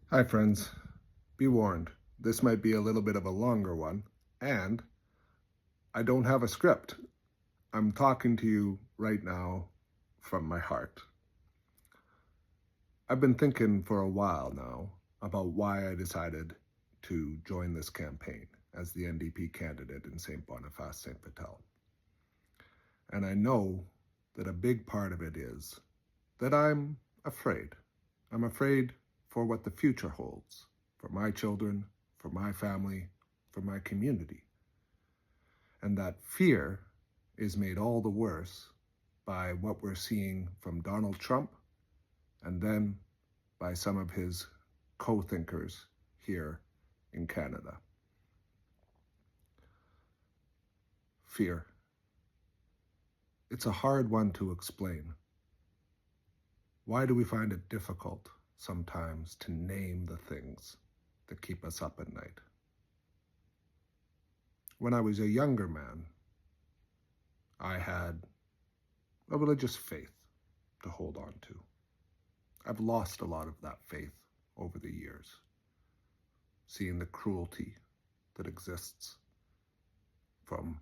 Hi, friends. Be warned, this might be a little bit of a longer one, and I don't have a script. I'm talking to you right now from my heart. I've been thinking for a while now about why I decided to join this campaign as the NDP candidate in St. Boniface, St. Vital. And I know that a big part of it is that I'm afraid. I'm afraid for what the future holds for my children, for my family, for my community. And that fear is made all the worse by what we're seeing from Donald Trump and then by some of his co-thinkers here in Canada. Fear. It's a hard one to explain. Why do we find it difficult sometimes to name the things that keep us up at night? When I was a younger man, I had a religious faith to hold on to. I've lost a lot of that faith over the years, seeing the cruelty that exists from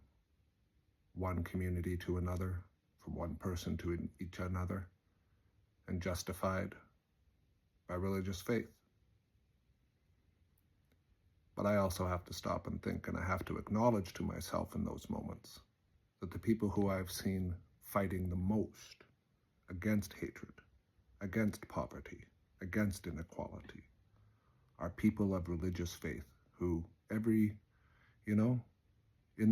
one community to another, from one person to each another, and justified by religious faith. But I also have to stop and think, and I have to acknowledge to myself in those moments that the people who I've seen fighting the most against hatred, against poverty, against inequality, are people of religious faith who in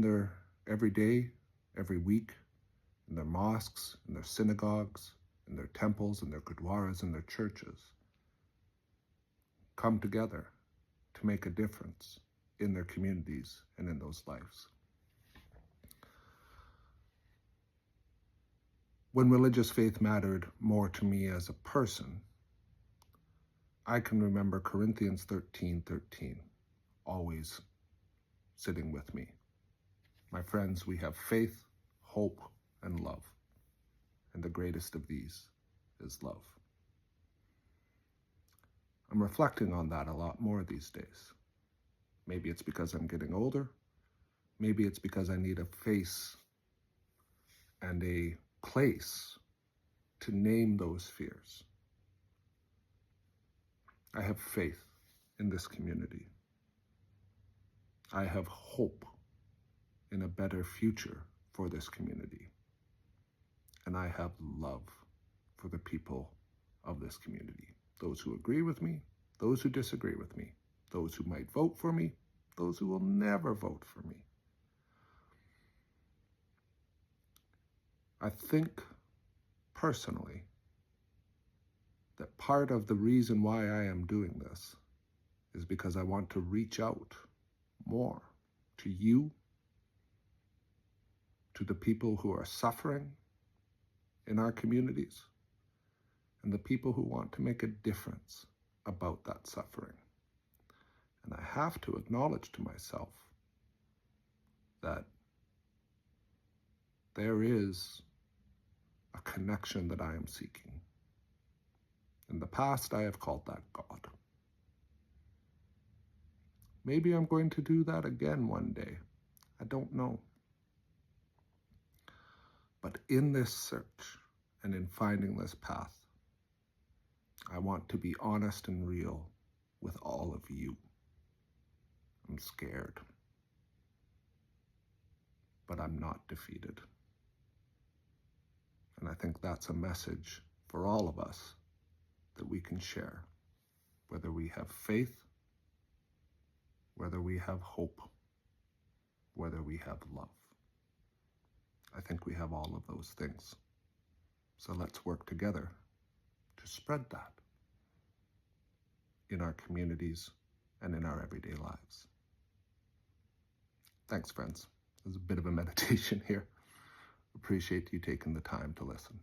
their every day, every week, in their mosques, in their synagogues, in their temples, in their gurdwaras, in their churches, come together to make a difference in their communities and in those lives. When religious faith mattered more to me as a person, I can remember Corinthians 13:13 always sitting with me. My friends, we have faith, hope, and love. And the greatest of these is love. I'm reflecting on that a lot more these days. Maybe it's because I'm getting older. Maybe it's because I need a face and a place to name those fears. I have faith in this community. I have hope in a better future for this community. And I have love for the people of this community. Those who agree with me, those who disagree with me, those who might vote for me, those who will never vote for me. I think personally that part of the reason why I am doing this is because I want to reach out more to you, to the people who are suffering in our communities, and the people who want to make a difference about that suffering. And I have to acknowledge to myself that there is a connection that I am seeking. In the past, I have called that God. Maybe I'm going to do that again one day. I don't know. But in this search and in finding this path, I want to be honest and real with all of you. I'm scared, but I'm not defeated. And I think that's a message for all of us that we can share, whether we have faith, whether we have hope, whether we have love. I think we have all of those things. So let's work together to spread that in our communities and in our everyday lives. Thanks, friends. There's a bit of a meditation here. Appreciate you taking the time to listen.